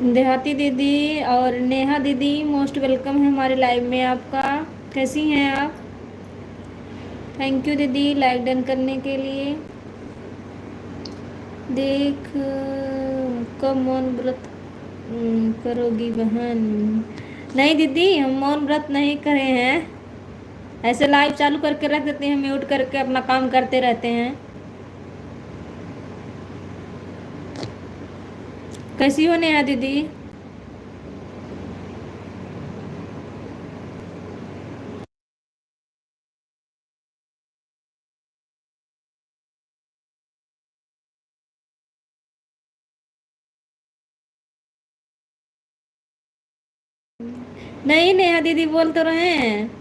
देहाती दीदी और नेहा दीदी, मोस्ट वेलकम है हमारे लाइव में आपका। कैसी हैं आप? थैंक यू दीदी लाइक डन करने के लिए। देख कब मौन व्रत करोगी बहन? नहीं दीदी, हम मौन व्रत नहीं करे हैं। ऐसे लाइव चालू करके रख देते हैं, म्यूट करके अपना काम करते रहते हैं। कैसी हो नेहा दीदी? नहीं नेहा दीदी, बोल तो रहे हैं।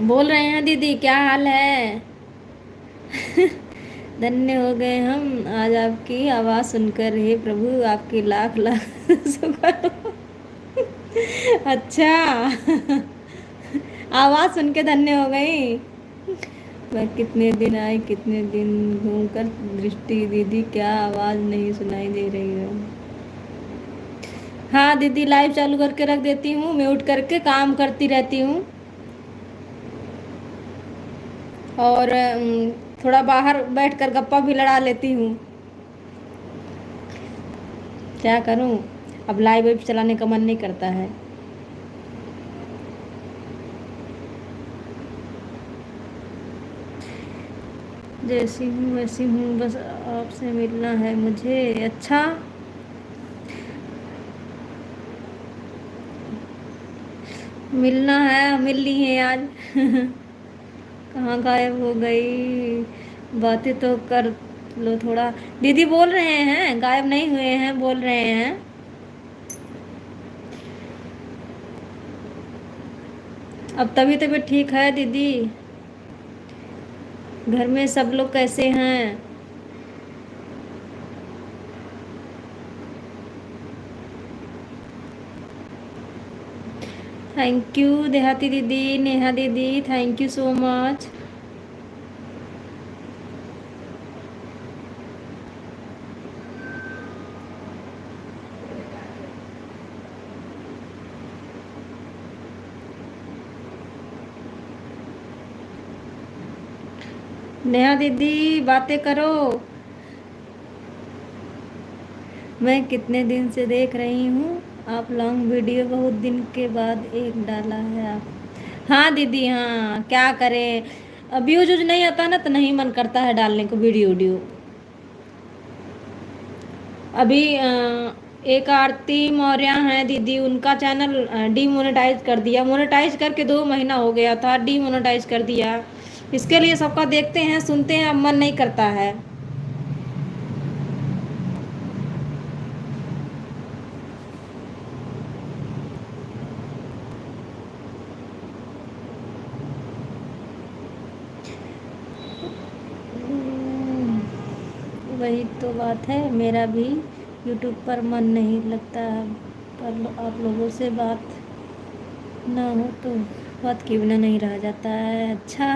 बोल रहे हैं दीदी, क्या हाल है? धन्य हो गए हम आज आपकी आवाज़ सुनकर। हे प्रभु, आपकी लाख लाख शुक्र हो। अच्छा। आवाज़ सुन के धन्य हो गई। मैं कितने दिन आई, कितने दिन घूमकर दृष्टि दीदी, क्या आवाज़ नहीं सुनाई दे रही है? हाँ दीदी, लाइव चालू करके रख देती हूँ, म्यूट करके काम करती रहती हूँ। और थोड़ा बाहर बैठकर गप्पा भी लड़ा लेती हूँ। क्या करूँ, अब लाइव वेब चलाने का मन नहीं करता है। जैसी हूँ वैसी हूँ, बस आपसे मिलना है मुझे। अच्छा। मिलना है, मिल ली है आज। कहाँ गायब हो गई? बातें तो कर लो थोड़ा। दीदी बोल रहे हैं, गायब नहीं हुए हैं, बोल रहे हैं। अब तभी तबीयत ठीक है दीदी? घर में सब लोग कैसे हैं? थैंक यू देहाती दीदी, नेहा दीदी, thank you so much. Neha दीदी बातें करो। मैं कितने दिन से देख रही हूँ आप लॉन्ग वीडियो, बहुत दिन के बाद एक डाला है आप। हाँ दीदी, हाँ क्या करें, व्यूज व्यूज नहीं आता ना, तो नहीं मन करता है डालने को वीडियो वीडियो। अभी एक आरती मौर्य हैं दीदी, उनका चैनल डीमोनेटाइज कर दिया। मोनेटाइज करके 2 महीना हो गया था, डीमोनेटाइज कर दिया। इसके लिए सबका देखते हैं सुनते हैं, अब मन नहीं करता है। वही तो बात है, मेरा भी यूट्यूब पर मन नहीं लगता है। पर आप लोगों से बात ना हो तो बात क्यों ना नहीं रह जाता है। अच्छा।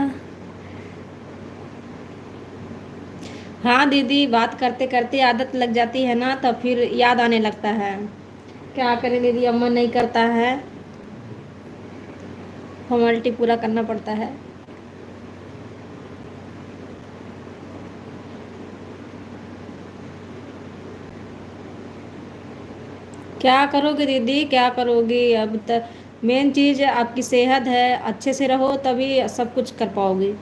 हाँ दीदी, बात करते करते आदत लग जाती है ना, तो फिर याद आने लगता है। क्या करें दीदी, अब मन नहीं करता है, फॉर्मेलिटी पूरा करना पड़ता है। क्या करोगे दीदी, क्या करोगी अब तक? मेन चीज़ आपकी सेहत है, अच्छे से रहो तभी सब कुछ कर पाओगे।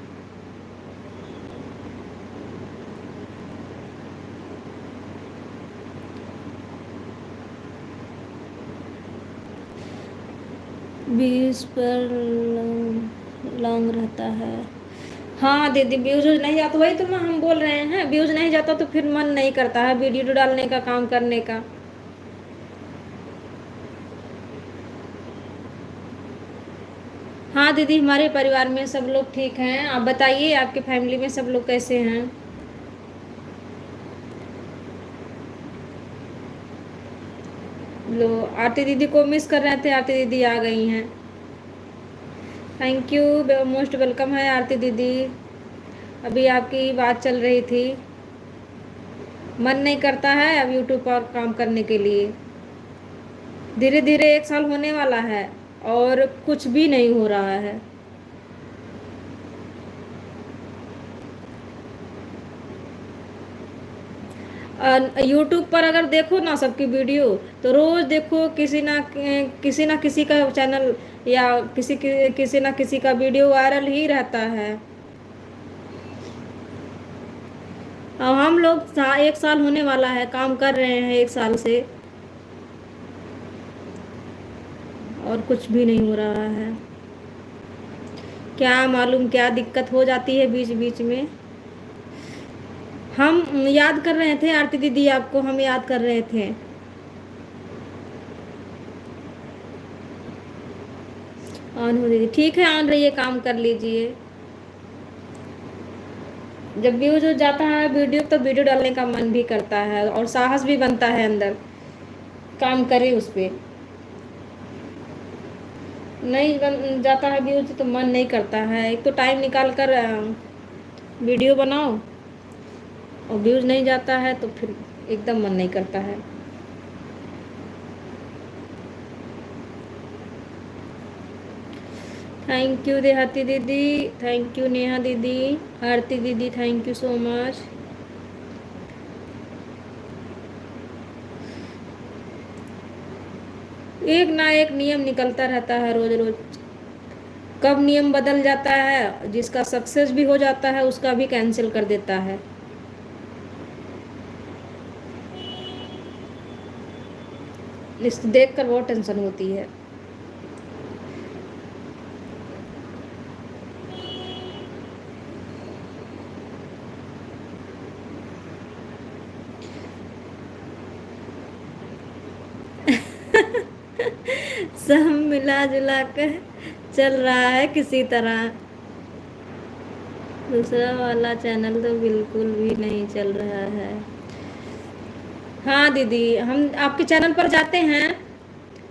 बीज पर लॉन्ग रहता है। हाँ दीदी, व्यूज नहीं जाता, वही तो हम बोल रहे हैं, व्यूज नहीं जाता तो फिर मन नहीं करता है वीडियो डालने का, काम करने का। हाँ दीदी, हमारे परिवार में सब लोग ठीक हैं। आप बताइए, आपके फैमिली में सब लोग कैसे हैं? लो, आरती दीदी को मिस कर रहे थे, आरती दीदी आ गई हैं। थैंक यू, मोस्ट वेलकम है आरती दीदी। अभी आपकी बात चल रही थी। मन नहीं करता है अब यूट्यूब पर काम करने के लिए। धीरे धीरे 1 साल होने वाला है और कुछ भी नहीं हो रहा है। यूट्यूब पर अगर देखो ना सबकी वीडियो, तो रोज देखो किसी ना किसी का चैनल या किसी ना किसी का वीडियो वायरल ही रहता है। अब हम लोग 1 साल होने वाला है, काम कर रहे हैं 1 साल से, और कुछ भी नहीं हो रहा है। क्या मालूम क्या दिक्कत हो जाती है बीच बीच में। हम याद कर रहे थे आरती दीदी, आपको हम याद कर रहे थे। ऑन हो दीदी, ठीक है, ऑन रहिए, काम कर लीजिए। जब व्यूज हो जाता है वीडियो, तो वीडियो डालने का मन भी करता है और साहस भी बनता है अंदर, काम करे उस पर। नहीं बन जाता है व्यूज तो मन नहीं करता है। एक तो टाइम निकाल कर वीडियो बनाओ, और व्यूज नहीं जाता है तो फिर एकदम मन नहीं करता है। थैंक यू देहाती दीदी, थैंक यू नेहा दीदी, आरती दीदी, थैंक यू सो मच। एक ना एक नियम निकलता रहता है रोज रोज। कब नियम बदल जाता है, जिसका सक्सेस भी हो जाता है उसका भी कैंसिल कर देता है। इसको देख कर बहुत टेंशन होती है। सब मिला जुला कर चल रहा है किसी तरह। दूसरा वाला चैनल तो बिल्कुल भी नहीं चल रहा है। हाँ दीदी, हम आपके चैनल पर जाते हैं,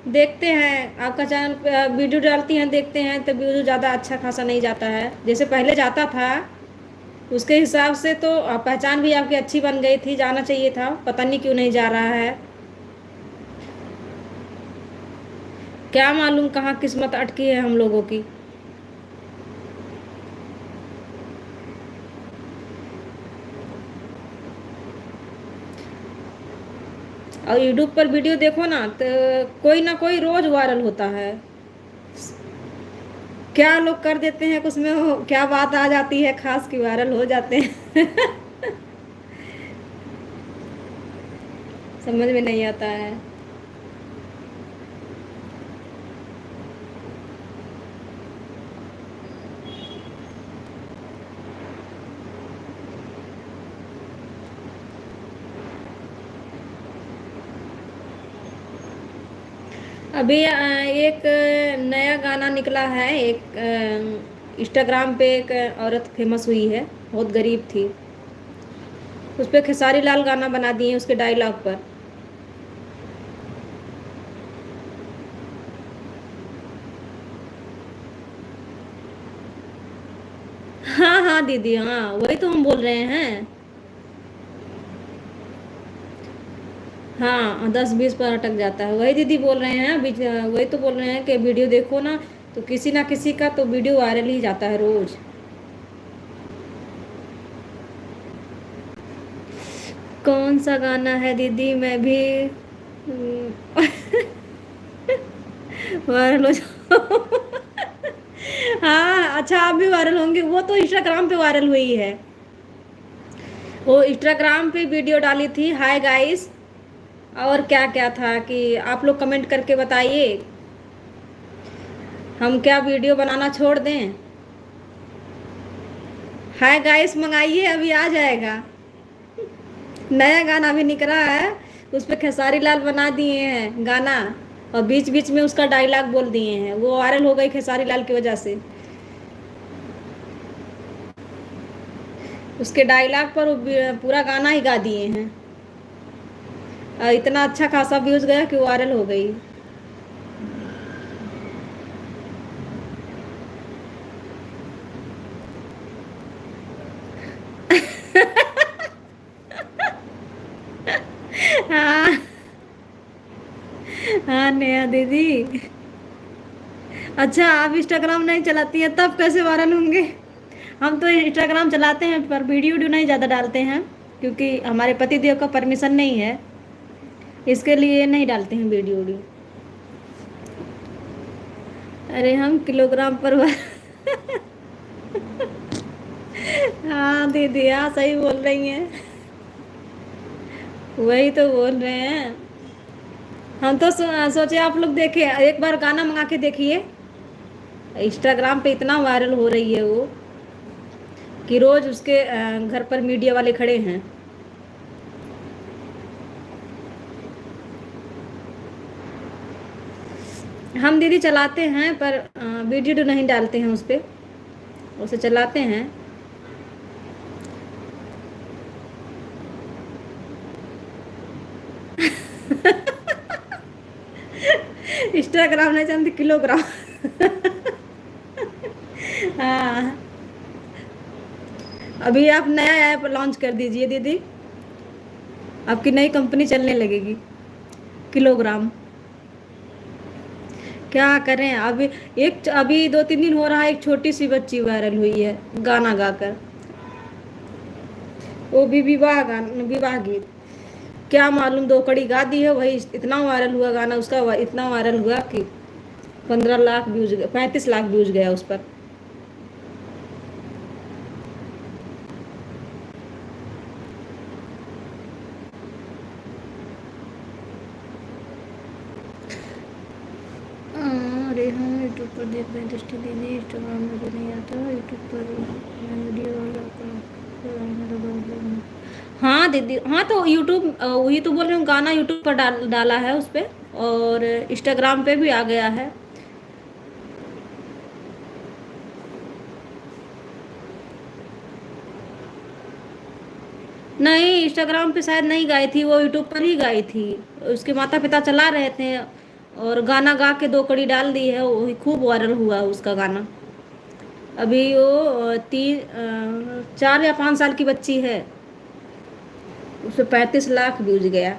देखते हैं आपका चैनल पे वीडियो डालती हैं, देखते हैं तो वीडियो ज़्यादा अच्छा खासा नहीं जाता है जैसे पहले जाता था। उसके हिसाब से तो पहचान भी आपकी अच्छी बन गई थी, जाना चाहिए था, पता नहीं क्यों नहीं जा रहा है। क्या मालूम कहाँ किस्मत अटकी है हम लोगों की। और यूट्यूब पर वीडियो देखो ना तो कोई ना कोई रोज वायरल होता है। क्या लोग कर देते हैं, उसमें क्या बात आ जाती है खास की वायरल हो जाते हैं। समझ में नहीं आता है। अभी एक नया गाना निकला है, एक इंस्टाग्राम पे एक औरत फेमस हुई है, बहुत गरीब थी, उस पर खेसारी लाल गाना बना दिए उसके डायलॉग पर। हाँ हाँ दीदी, हाँ वही तो हम बोल रहे हैं। हाँ 10-20 पर अटक जाता है, वही दीदी बोल रहे हैं अभी, वही तो बोल रहे हैं कि वीडियो देखो ना तो किसी ना किसी का तो वीडियो वायरल ही जाता है रोज। कौन सा गाना है दीदी, मैं भी वायरल हो जाऊं। हाँ अच्छा, आप भी वायरल होंगे। वो तो इंस्टाग्राम पे वायरल हुई है, वो इंस्टाग्राम पे वीडियो डाली थी, हाय गाइस। और क्या क्या था कि आप लोग कमेंट करके बताइए हम क्या वीडियो बनाना छोड़ दें। हाय गाइस मंगाइए, अभी आ जाएगा। नया गाना भी निकला है, उस पर खेसारी लाल बना दिए हैं गाना, और बीच बीच में उसका डायलॉग बोल दिए हैं, वो वायरल हो गई खेसारी लाल की वजह से। उसके डायलॉग पर वो पूरा गाना ही गा दिए हैं, और इतना अच्छा खासा व्यूज गया कि वो वायरल हो गई। हाँ हाँ नेहा दीदी। अच्छा आप इंस्टाग्राम नहीं चलाती हैं तब कैसे वायरल होंगे? हम तो इंस्टाग्राम चलाते हैं पर वीडियो वीडियो नहीं ज़्यादा डालते हैं, क्योंकि हमारे पति देव का परमिशन नहीं है, इसके लिए नहीं डालते हैं वीडियो वीडियो। अरे हम किलोग्राम पर हाँ दीदी, हाँ सही बोल रही हैं। वही तो बोल रहे हैं। हम तो सोचे आप लोग देखे, एक बार गाना मंगा के देखिए। इंस्टाग्राम पे इतना वायरल हो रही है वो कि रोज उसके घर पर मीडिया वाले खड़े हैं। हम दीदी चलाते हैं पर वीडियो तो नहीं डालते हैं उस पर, उसे चलाते हैं। इंस्टाग्राम नहीं जानती, किलोग्राम। हाँ अभी आप नया ऐप लॉन्च कर दीजिए दीदी, आपकी नई कंपनी चलने लगेगी। किलोग्राम। क्या करें अभी। एक अभी 2-3 दिन हो रहा है, एक छोटी सी बच्ची वायरल हुई है गाना गाकर, वो भी विवाह गाना, विवाह गीत। क्या मालूम 2 कड़ी गा दी है, वही इतना वायरल हुआ गाना उसका, इतना वायरल हुआ कि 15 लाख व्यूज, 35 लाख व्यूज गया उस पर। अरे हाँ यूट्यूब पर देख रहे हैं दृष्टि दीदी, इंस्टाग्राम में भी नहीं आता, यूट्यूब पर वीडियो वाला का। हाँ दीदी, हाँ तो यूट्यूब, वही तो बोल रही हूँ, गाना यूट्यूब पर डाला है उस पर, और इंस्टाग्राम पे भी आ गया है। नहीं इंस्टाग्राम पे शायद नहीं गाई थी वो, यूट्यूब पर ही गाई थी। उसके माता पिता चला रहे थे और गाना गा के 2 कड़ी डाल दी है, वही खूब वायरल हुआ उसका गाना। अभी वो 4 या 5 साल की बच्ची है, उसे 35 लाख व्यूज गया।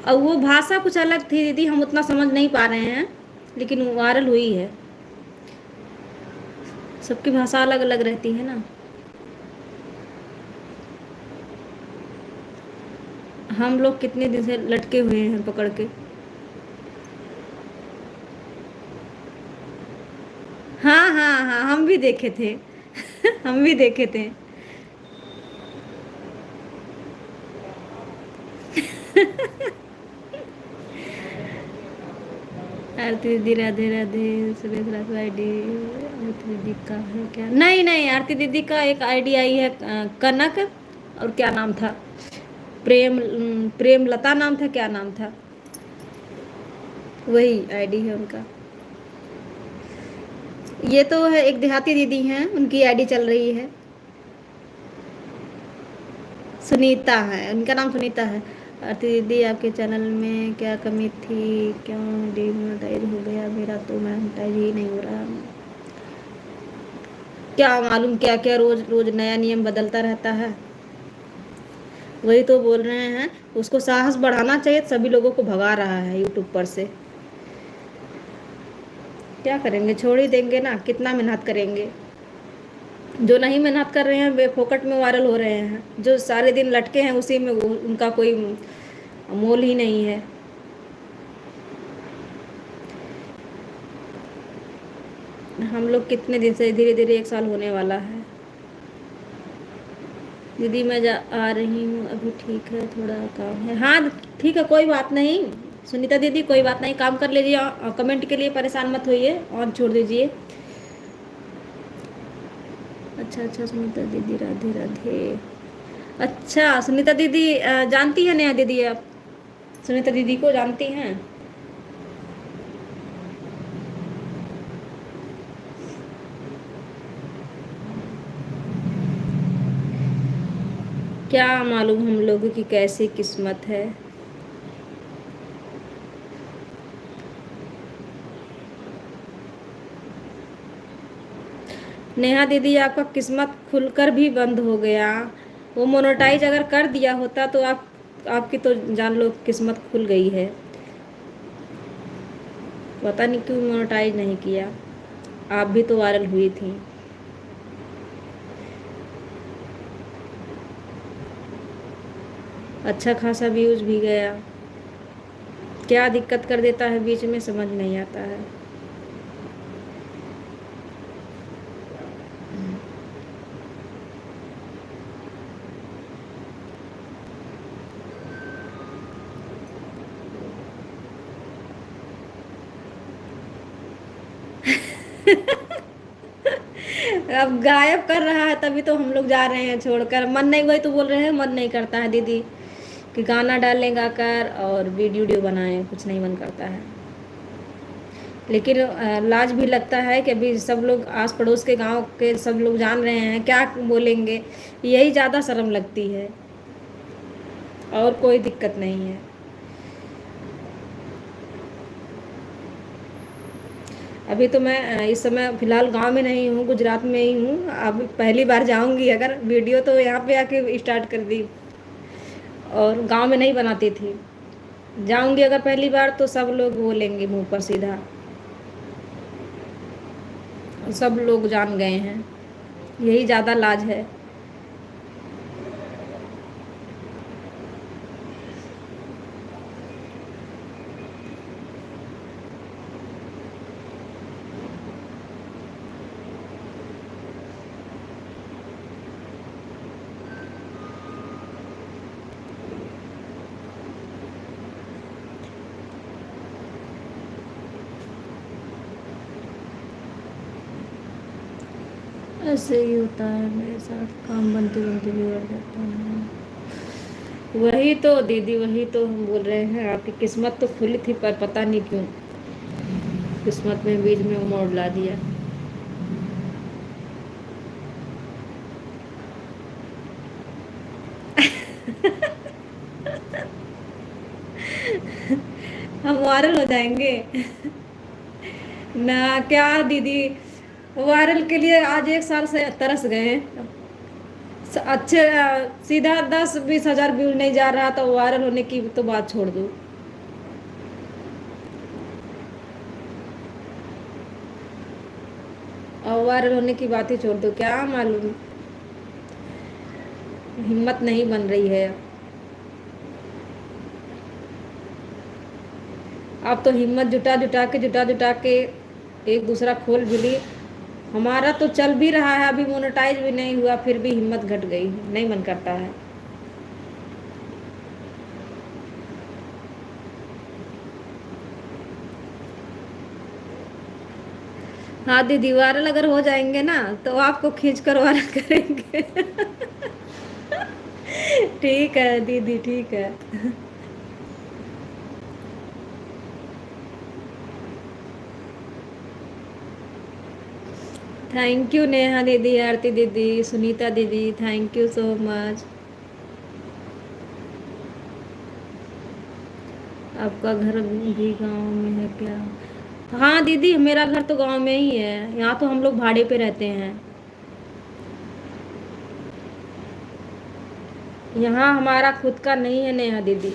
अब वो भाषा कुछ अलग थी दीदी, हम उतना समझ नहीं पा रहे हैं, लेकिन वायरल हुई है। सबकी भाषा अलग अलग रहती है ना। हम लोग कितने दिन से लटके हुए हैं पकड़ के। हाँ हाँ हाँ हम भी देखे थे। हम भी देखे थे। आरती दीदी राधे राधे। सुरेश राठौर आईडी आरती दीदी का है क्या? नहीं नहीं, आरती दीदी का एक आईडी आई है, कनक, और क्या नाम था, प्रेम लता नाम था, क्या नाम था, वही आईडी है उनका। ये तो है एक देहाती दीदी हैं, उनकी आईडी चल रही है। सुनीता है, उनका नाम सुनीता है। आरती दीदी आपके चैनल में क्या कमी थी, क्यों डिमोनेटाइज हो गया मेरा? तो मोनेटाइज ही नहीं हो रहा। क्या मालूम क्या क्या रोज रोज नया नियम बदलता रहता है। वही तो बोल रहे हैं, उसको साहस बढ़ाना चाहिए, सभी लोगों को भगा रहा है यूट्यूब पर से। क्या करेंगे, छोड़ ही देंगे ना, कितना मेहनत करेंगे। जो नहीं मेहनत कर रहे हैं वे फोकट में वायरल हो रहे हैं, जो सारे दिन लटके हैं उसी में उनका कोई मोल ही नहीं है। हम लोग कितने दिन से, धीरे धीरे 1 साल होने वाला है। दीदी मैं जा आ रही हूँ अभी, ठीक है थोड़ा काम है। हाँ ठीक है, कोई बात नहीं सुनीता दीदी, कोई बात नहीं, काम कर लीजिए, कमेंट के लिए परेशान मत होइए, ऑन छोड़ दीजिए। अच्छा अच्छा सुनीता दीदी राधे राधे। अच्छा सुनीता दीदी जानती है नेहा दीदी आप? सुनीता दीदी को जानती हैं? क्या मालूम हम लोगों की कैसी किस्मत है। नेहा दीदी आपका किस्मत खुलकर भी बंद हो गया। वो मोनेटाइज अगर कर दिया होता तो आपकी तो जान लो किस्मत खुल गई है। पता नहीं क्यों मोनेटाइज नहीं किया। आप भी तो वायरल हुई थी। अच्छा खासा व्यूज भी गया। क्या दिक्कत कर देता है बीच में समझ नहीं आता है। अब गायब कर रहा है तभी तो हम लोग जा रहे हैं छोड़कर। मन नहीं, वही तो बोल रहे हैं, मन नहीं करता है दीदी कि गाना डालें गाकर और वीडियो बनाएं, कुछ नहीं मन करता है। लेकिन लाज भी लगता है कि अभी सब लोग आस पड़ोस के गांव के सब लोग जान रहे हैं, क्या बोलेंगे, यही ज़्यादा शर्म लगती है और कोई दिक्कत नहीं है। अभी तो मैं इस समय फ़िलहाल गांव में नहीं हूँ, गुजरात में ही हूँ। अब पहली बार जाऊँगी, अगर वीडियो तो यहाँ पे आके स्टार्ट कर दी और गांव में नहीं बनाती थी। जाऊँगी अगर पहली बार तो सब लोग बोलेंगे मुंह पर सीधा, सब लोग जान गए हैं, यही ज़्यादा लाज है। ऐसे ही होता है मेरे साथ, काम बनते बनते बिगड़ जाता है। वही तो दीदी, वही तो हम बोल रहे हैं, आपकी किस्मत तो खुली थी पर पता नहीं क्यों किस्मत में बीच में मोड़ ला दिया। हम वायरल हो जाएंगे ना क्या दीदी। वायरल के लिए आज 1 साल से तरस गए हैं। अच्छे सीधा 10-20 हज़ार व्यूज नहीं जा रहा तो वायरल होने की तो बात छोड़ दो। और वायरल होने की बात ही छोड़ दो, क्या मालूम, हिम्मत नहीं बन रही है। अब तो हिम्मत जुटा जुटा के एक दूसरा खोल भी ली। हमारा तो चल भी रहा है, अभी मोनेटाइज भी नहीं हुआ, फिर भी हिम्मत घट गई, नहीं मन करता है। हाँ दीदी, वायरल अगर हो जाएंगे ना तो आपको खींच कर वायरल करेंगे। ठीक है दीदी, ठीक है। थैंक यू नेहा दीदी, आरती दीदी, सुनीता दीदी, थैंक यू सो मच। आपका घर भी गांव में है क्या? हाँ दीदी, मेरा घर तो गांव में ही है, यहाँ तो हम लोग भाड़े पे रहते हैं। यहाँ हमारा खुद का नहीं है नेहा दीदी,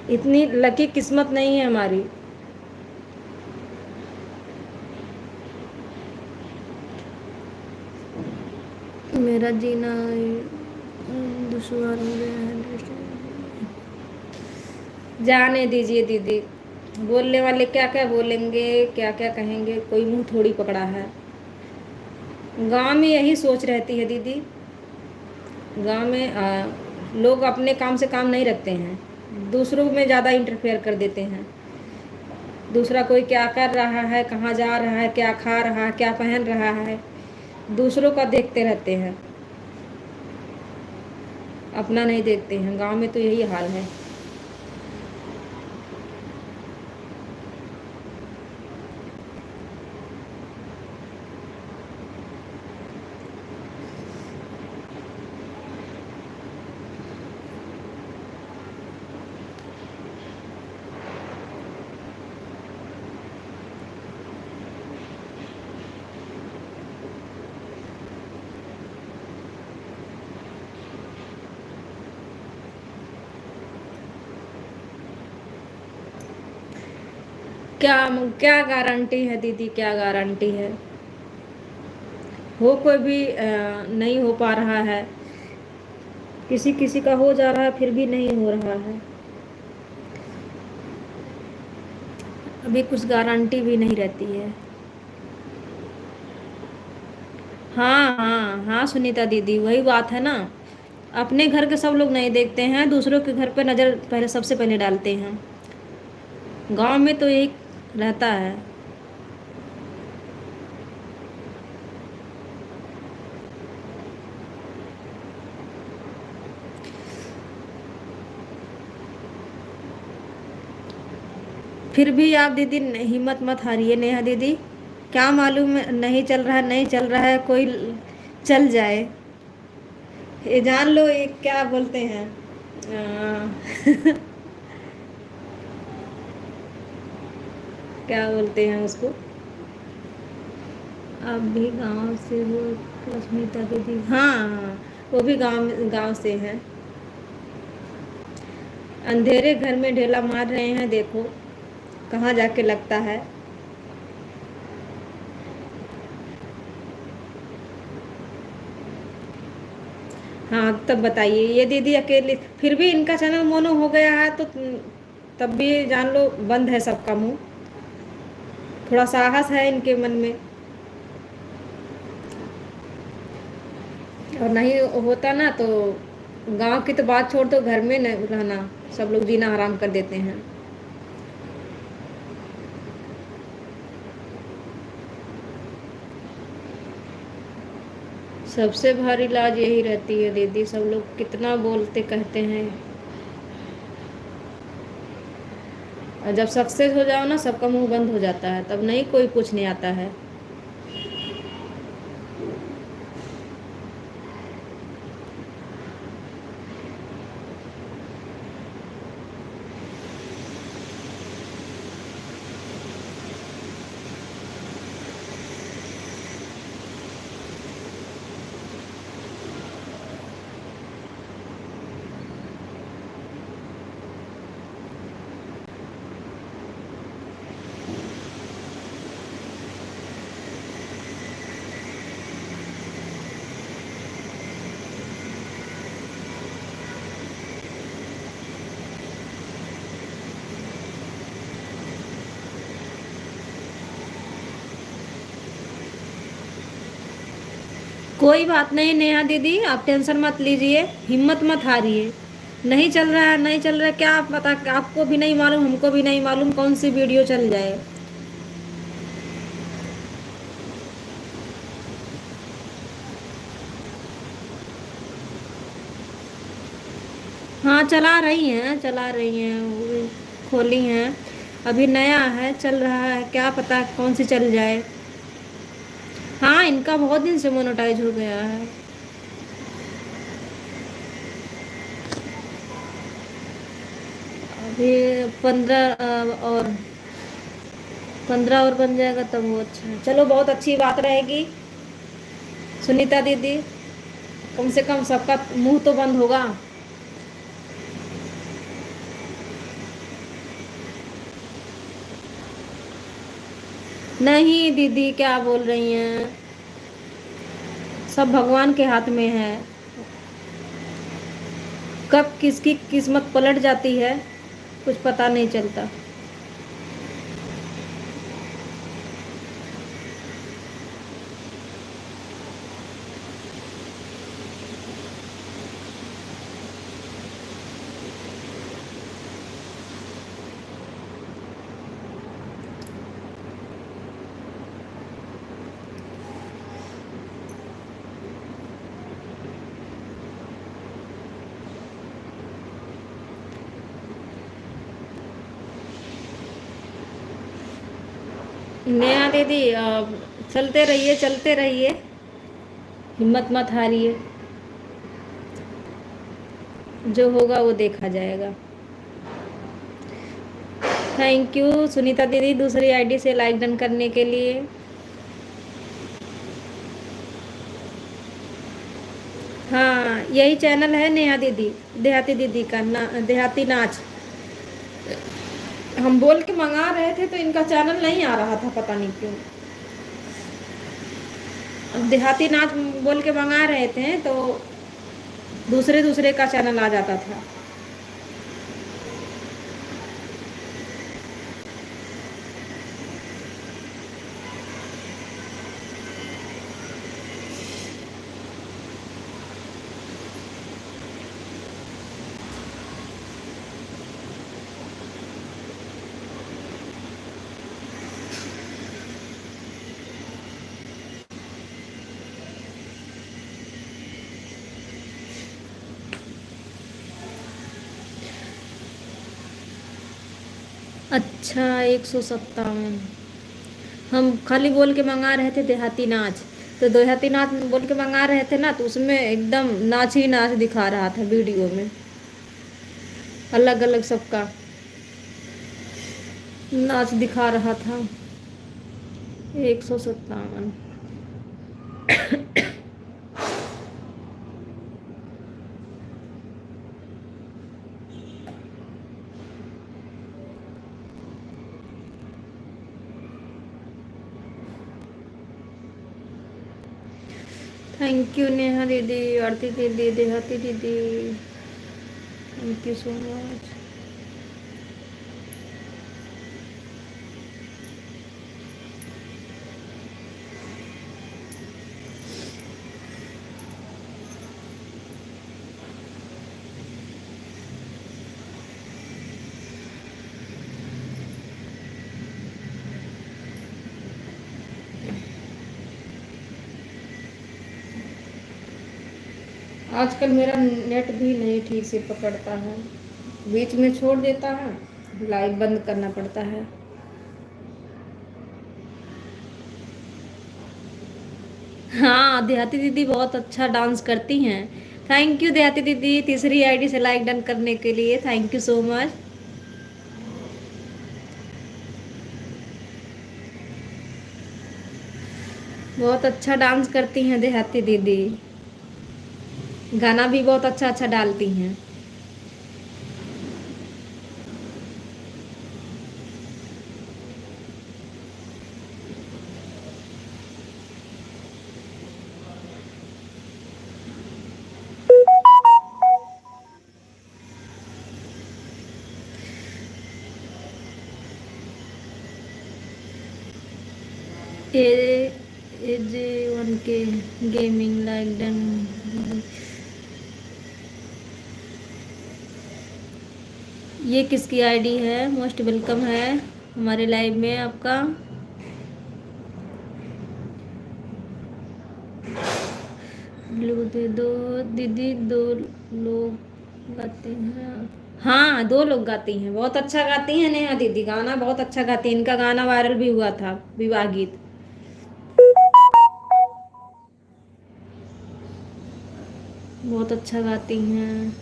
इतनी लकी किस्मत नहीं है हमारी। मेरा जीना दुश्वार हो गया है। जाने दीजिए दीदी, बोलने वाले क्या क्या बोलेंगे, क्या क्या कहेंगे, कोई मुंह थोड़ी पकड़ा है। गांव में यही सोच रहती है दीदी। गांव में लोग अपने काम से काम नहीं रखते हैं, दूसरों में ज़्यादा इंटरफेयर कर देते हैं। दूसरा कोई क्या कर रहा है, कहाँ जा रहा है, क्या खा रहा है, क्या पहन रहा है, दूसरों का देखते रहते हैं, अपना नहीं देखते हैं। गांव में तो यही हाल है। क्या क्या गारंटी है दीदी, क्या गारंटी है? हो कोई भी नहीं हो पा रहा है, किसी किसी का हो जा रहा है फिर भी नहीं हो रहा है। अभी कुछ गारंटी भी नहीं रहती है। हाँ हाँ हाँ सुनीता दीदी, वही बात है ना। अपने घर के सब लोग नहीं देखते हैं, दूसरों के घर पे नज़र पहले सबसे पहले डालते हैं। गांव में तो यही रहता है। फिर भी आप दीदी हिम्मत मत हारिए नेहा दीदी। क्या मालूम नहीं चल रहा है, नहीं चल रहा है, कोई चल जाए। ये जान लो, ये क्या बोलते हैं क्या बोलते हैं उसको। आप भी गांव से हो? रश्मिता दीदी, हाँ हाँ, वो भी गांव गांव से हैं। अंधेरे घर में ढेला मार रहे हैं, देखो कहाँ जाके लगता है। हाँ तब बताइए, ये दीदी अकेले, फिर भी इनका चैनल मोनो हो गया है तो तब भी जान लो बंद है सबका मुंह। थोड़ा साहस है इनके मन में। और नहीं होता ना तो गांव की तो बात छोड़ दो, घर में न रहना सब लोग जीना हराम कर देते हैं। सबसे भारी लाज यही रहती है दीदी, सब लोग कितना बोलते कहते हैं, और जब सक्सेस हो जाओ ना सबका मुंह बंद हो जाता है, तब नहीं कोई कुछ नहीं आता है। कोई बात नहीं नेहा दीदी, आप टेंशन मत लीजिए, हिम्मत मत हारिए। नहीं चल रहा है, नहीं चल रहा है, क्या पता, आपको भी नहीं मालूम, हमको भी नहीं मालूम कौन सी वीडियो चल जाए। हाँ चला रही हैं, चला रही हैं, वो भी खोली हैं। अभी नया है, चल रहा है, क्या पता कौन सी चल जाए। हाँ इनका बहुत दिन से मोनेटाइज हो गया है। अभी 15 और 15 और बन जाएगा तब वो अच्छा है। चलो बहुत अच्छी बात रहेगी सुनीता दीदी, कम से कम सबका मुंह तो बंद होगा। नहीं दीदी क्या बोल रही हैं, सब भगवान के हाथ में है, कब किसकी किस्मत पलट जाती है कुछ पता नहीं चलता। नेहा दीदी चलते रहिए, चलते रहिए, हिम्मत मत हारिए, जो होगा वो देखा जाएगा। थैंक यू सुनीता दीदी दूसरी आईडी से लाइक डन करने के लिए। हाँ यही चैनल है नेहा दीदी, देहाती दीदी का देहाती नाच। हम बोल के मंगा रहे थे तो इनका चैनल नहीं आ रहा था, पता नहीं क्यों। अब देहाती नाच बोल के मंगा रहे थे तो दूसरे दूसरे का चैनल आ जाता था। अच्छा, 157। हम खाली बोल के मंगा रहे थे देहाती नाच, तो देहाती नाच बोल के मंगा रहे थे ना, तो उसमें एकदम नाच ही नाच दिखा रहा था वीडियो में, अलग अलग सबका नाच दिखा रहा था। 157। थैंक यू नेहा दीदी, आरती दीदी, देहाती दीदी, थैंक यू सो मच। आजकल मेरा नेट भी नहीं ठीक से पकड़ता है, बीच में छोड़ देता है, लाइव बंद करना पड़ता है। हाँ, देहाती दीदी बहुत अच्छा डांस करती हैं। थैंक यू देहाती दीदी, तीसरी आईडी से लाइक डन करने के लिए, थैंक यू सो मच। बहुत अच्छा डांस करती हैं देहाती दीदी, गाना भी बहुत अच्छा अच्छा डालती हैं। ए जे वन के गेमिंग लाइक डन। ये किसकी आईडी है? मोस्ट वेलकम है हमारे लाइव में आपका। ब्लू दे दो दीदी, दो लोग गाते हैं। हाँ, दो लोग गाती हैं, बहुत अच्छा गाती हैं नेहा दीदी, गाना बहुत अच्छा गाती हैं, इनका गाना वायरल भी हुआ था, विवाह गीत। बहुत अच्छा गाती हैं।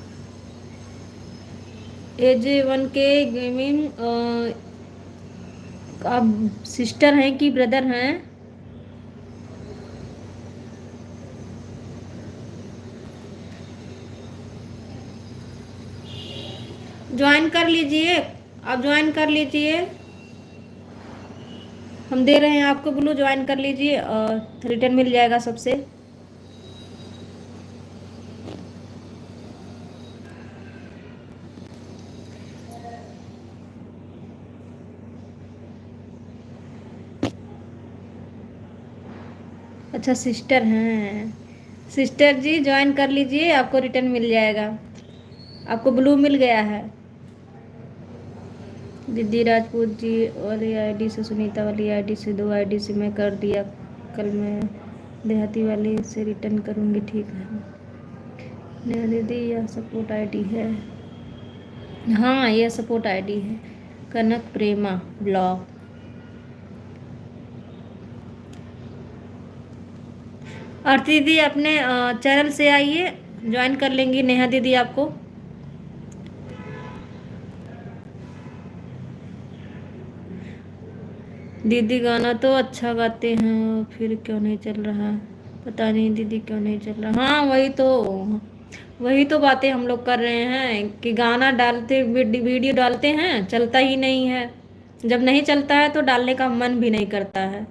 एजे वन के गेमिंग आप सिस्टर हैं कि ब्रदर हैं? ज्वाइन कर लीजिए, आप ज्वाइन कर लीजिए, हम दे रहे हैं आपको ब्लू, ज्वाइन कर लीजिए और रिटर्न मिल जाएगा सबसे। अच्छा, सिस्टर हैं, सिस्टर जी ज्वाइन कर लीजिए, आपको रिटर्न मिल जाएगा, आपको ब्लू मिल गया है। दीदी राजपूत जी वाली आईडी से, सुनीता वाली आईडी से, दो आईडी से मैं कर दिया, कल मैं देहाती वाली से रिटर्न करूँगी, ठीक है। नेहा दीदी यह सपोर्ट आईडी है। हाँ, यह सपोर्ट आईडी है, कनक प्रेमा ब्लॉग। आरती दीदी अपने चैनल से आइए, ज्वाइन कर लेंगी नेहा दीदी आपको। दीदी गाना तो अच्छा गाते हैं, फिर क्यों नहीं चल रहा? पता नहीं दीदी क्यों नहीं चल रहा। हाँ वही तो, वही तो बातें हम लोग कर रहे हैं कि गाना डालते वीडियो डालते हैं, चलता ही नहीं है। जब नहीं चलता है तो डालने का मन भी नहीं करता है।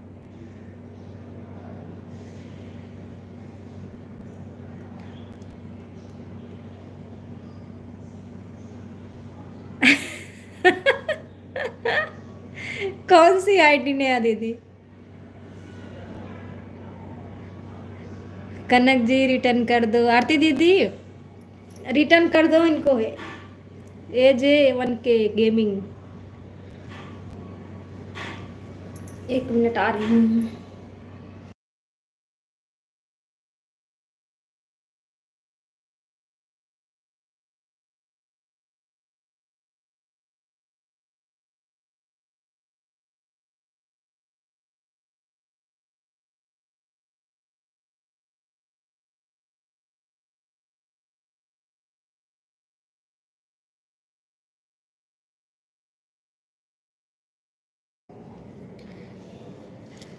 कौन सी आईडी नया दीदी? कनक जी रिटर्न कर दो, आरती दीदी रिटर्न कर दो इनको। AJ1K gaming. 1 मिनट आ रही हूँ।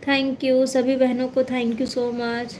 थैंक यू सभी बहनों को, थैंक यू सो मच।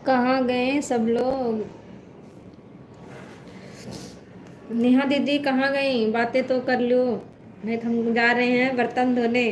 कहाँ गए सब लोग? नेहा दीदी कहाँ गई? बातें तो कर लो, नहीं तो हम जा रहे हैं बर्तन धोने।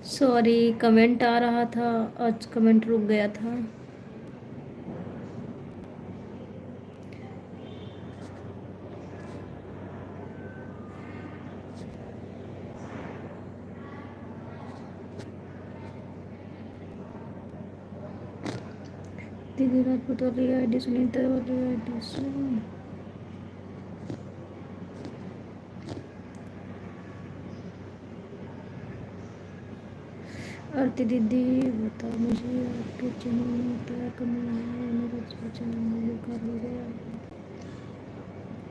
सॉरी, कमेंट आ रहा था, आज कमेंट रुक गया था। दीदी राजपूत वाली आईडी, सुनीता वाली आईडी सुन। आरती दीदी बताओ मुझे, आपके चैनल में क्या कमी है? मेरा चैनल बेकार हो गया।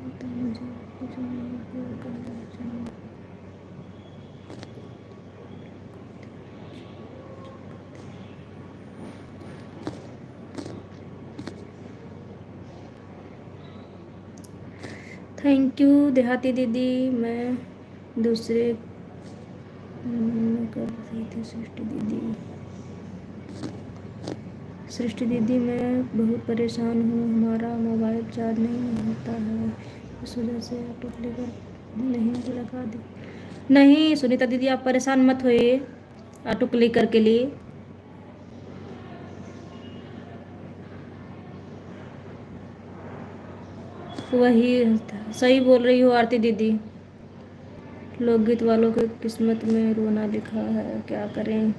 बताओ मुझे आपके चैनल में क्या कमी है? थैंक यू देहाती दीदी। मैं दूसरे में कर रही थी, सृष्टि दीदी। सृष्टि दीदी मैं बहुत परेशान हूँ, हमारा मोबाइल चार्ज नहीं होता है, इस वजह से ऑटो क्लिकर नहीं लगा दी। नहीं सुनीता दीदी आप परेशान मत होइए ऑटो क्लिकर के लिए। वही सही बोल रही हो आरती दीदी, लोकगीत वालों के किस्मत में रोना लिखा है, क्या करें।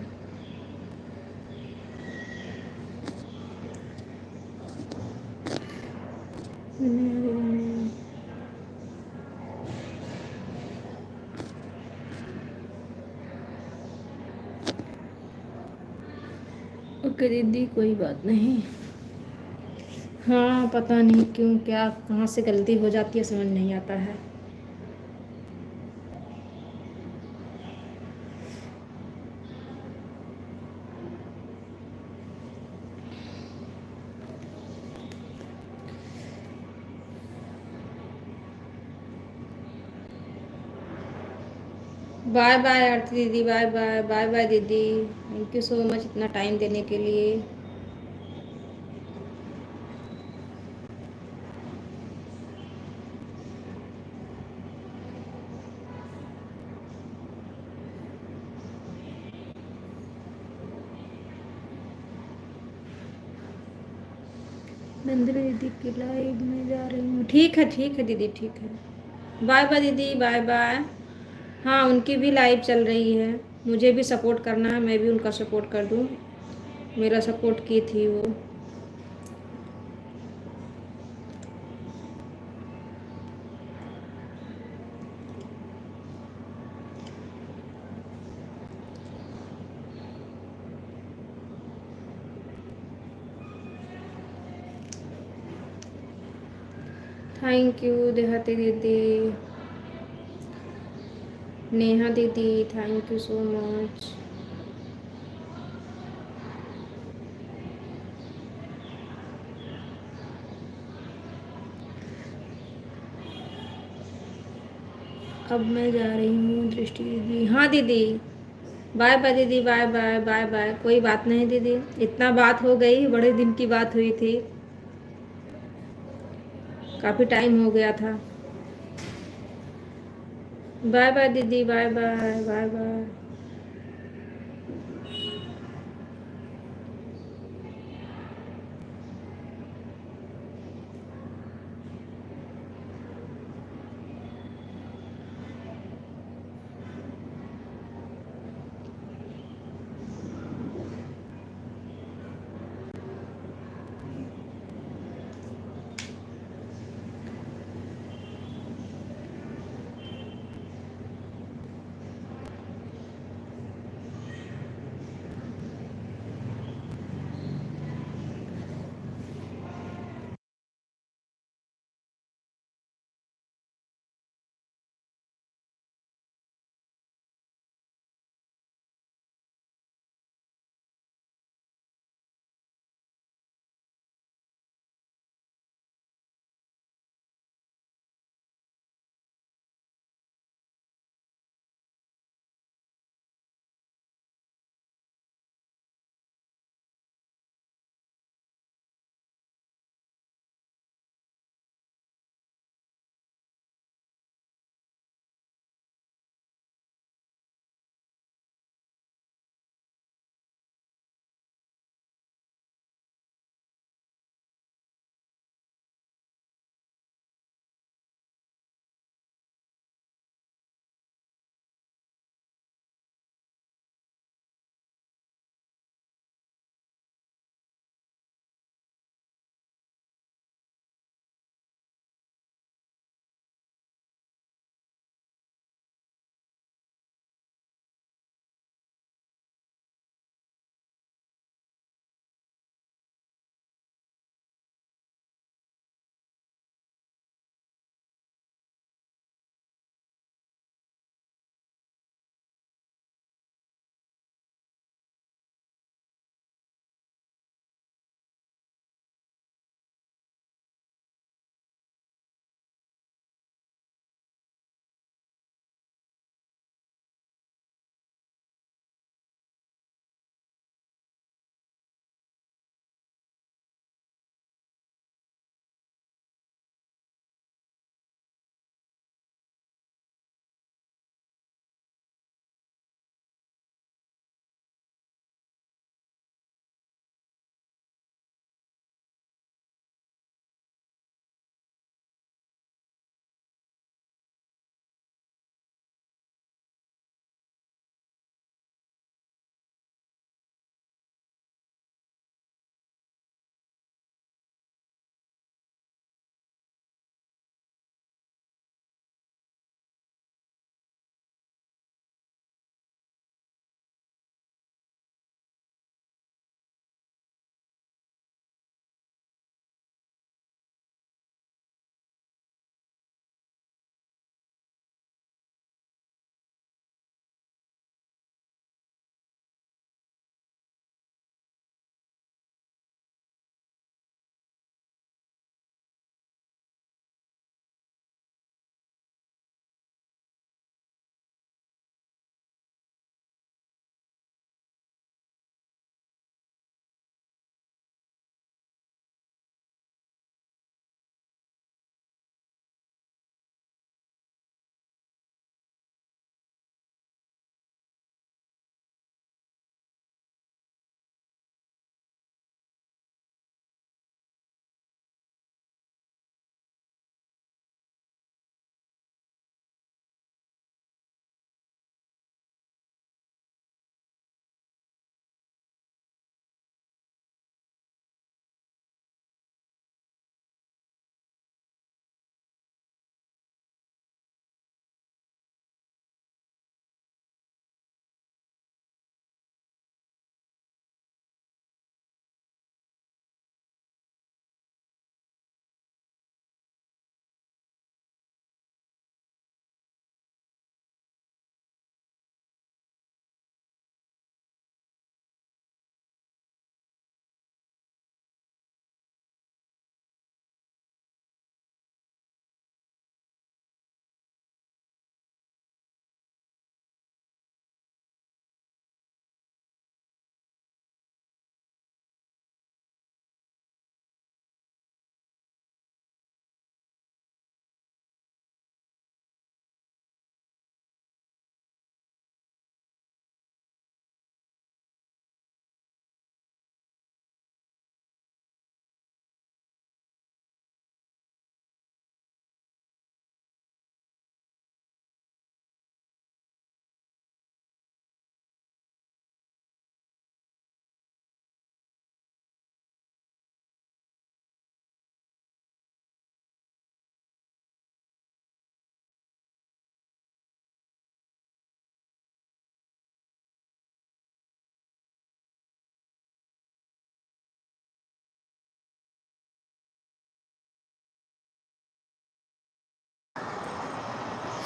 ओके दीदी कोई बात नहीं। हाँ पता नहीं क्यों क्या कहाँ से गलती हो जाती है समझ नहीं आता है। बाय बाय आरती दीदी, बाय बाय, बाय बाय दीदी, थैंक यू सो मच इतना टाइम देने के लिए। नंदिनी दीदी की लाइव में जा रही हूँ, ठीक है दीदी ठीक है। बाय बाय दीदी, बाय बाय। हाँ उनकी भी लाइव चल रही है, मुझे भी सपोर्ट करना है, मैं भी उनका सपोर्ट कर दूँ, मेरा सपोर्ट की थी वो। थैंक यू देहाती दीदी, नेहा दीदी थैंक यू सो मच। अब मैं जा रही हूँ दृष्टि दीदी। हाँ दीदी बाय बाय दीदी, बाय बाय, बाय बाय, कोई बात नहीं दीदी, इतना बात हो गई, बड़े दिन की बात हुई थी, काफ़ी टाइम हो गया था। बाय बाय दीदी, bye bye, bye bye.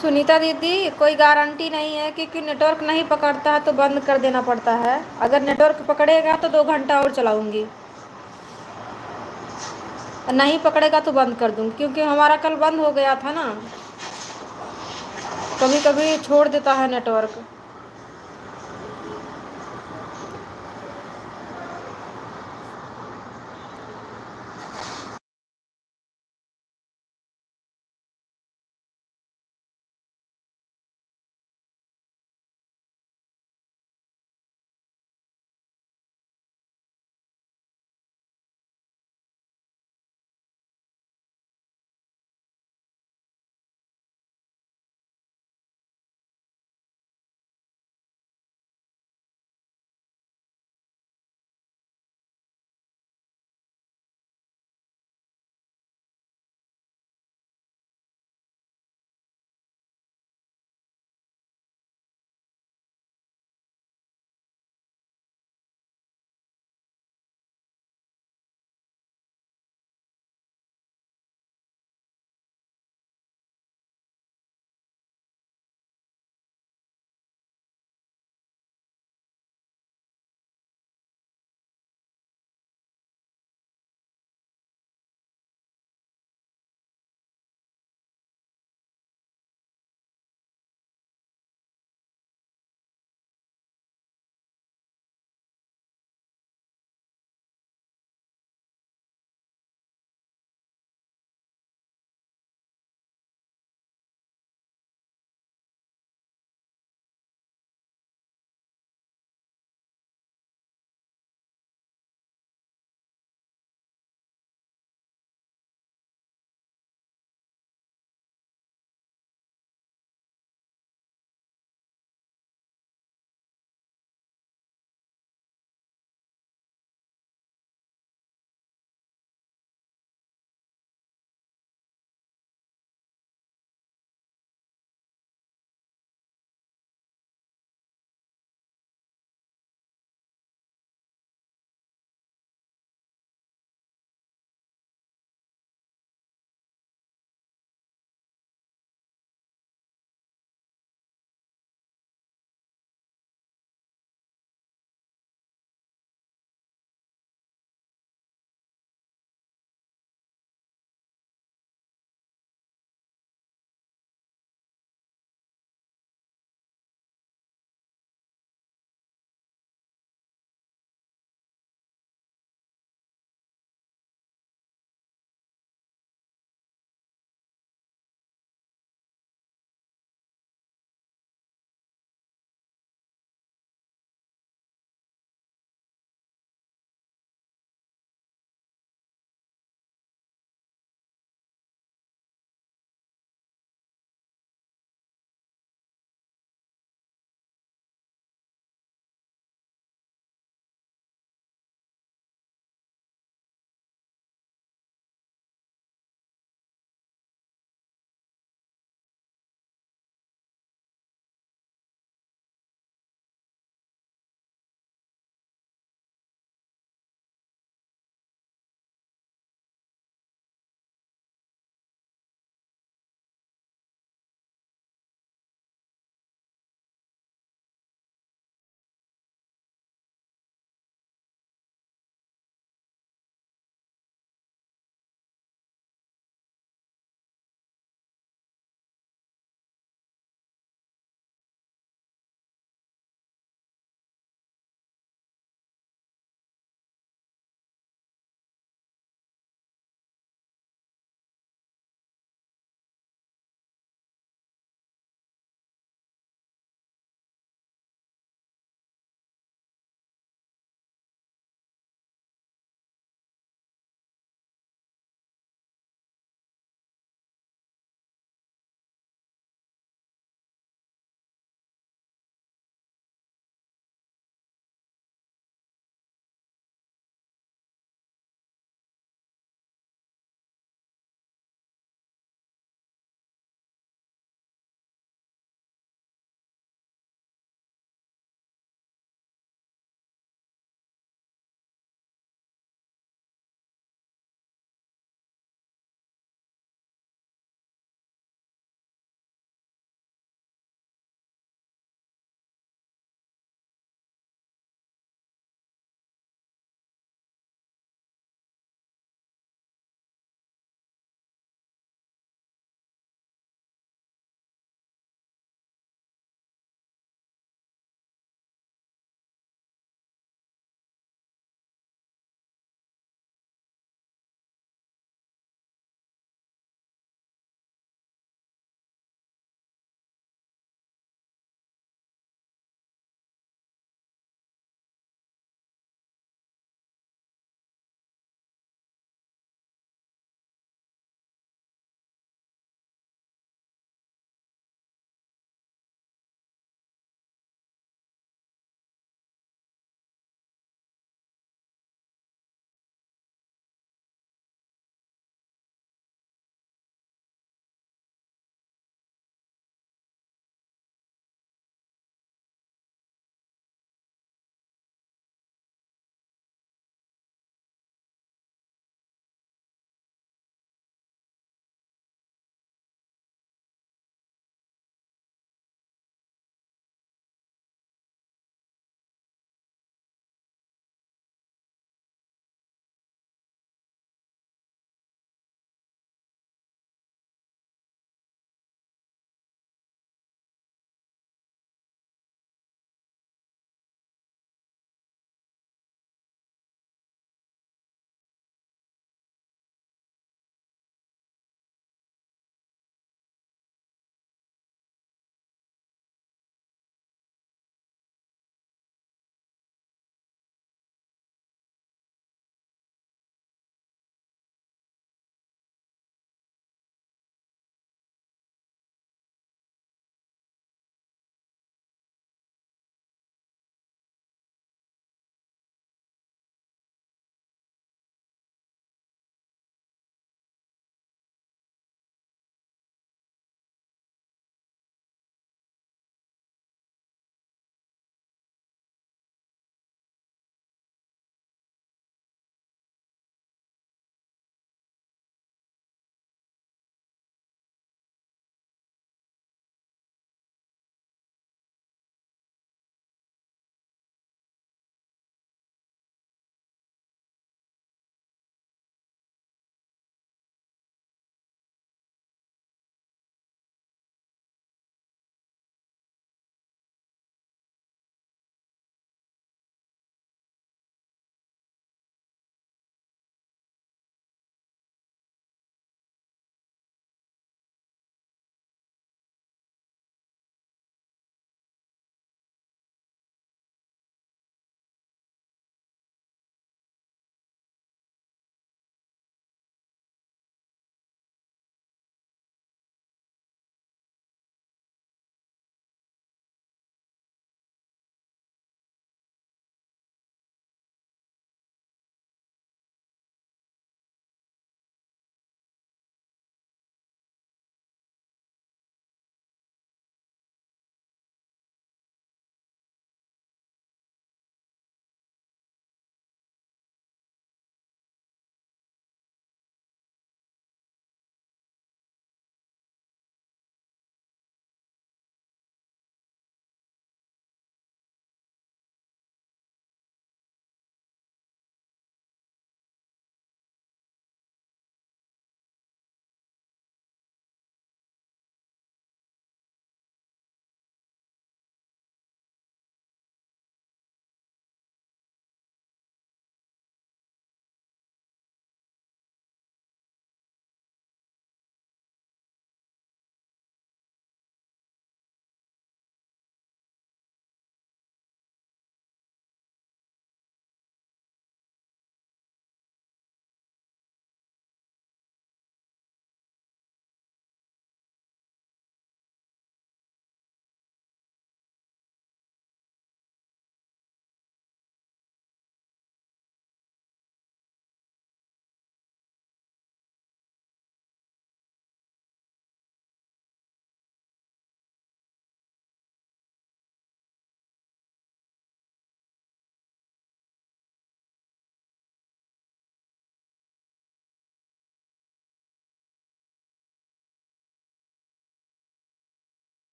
Sunita didi, कोई गारंटी नहीं है, क्योंकि नेटवर्क नहीं पकड़ता है तो बंद कर देना पड़ता है। अगर नेटवर्क पकड़ेगा तो 2 घंटा और चलाऊंगी, नहीं पकड़ेगा तो बंद कर दूंगी, क्योंकि हमारा कल बंद हो गया था ना, कभी कभी छोड़ देता है नेटवर्क।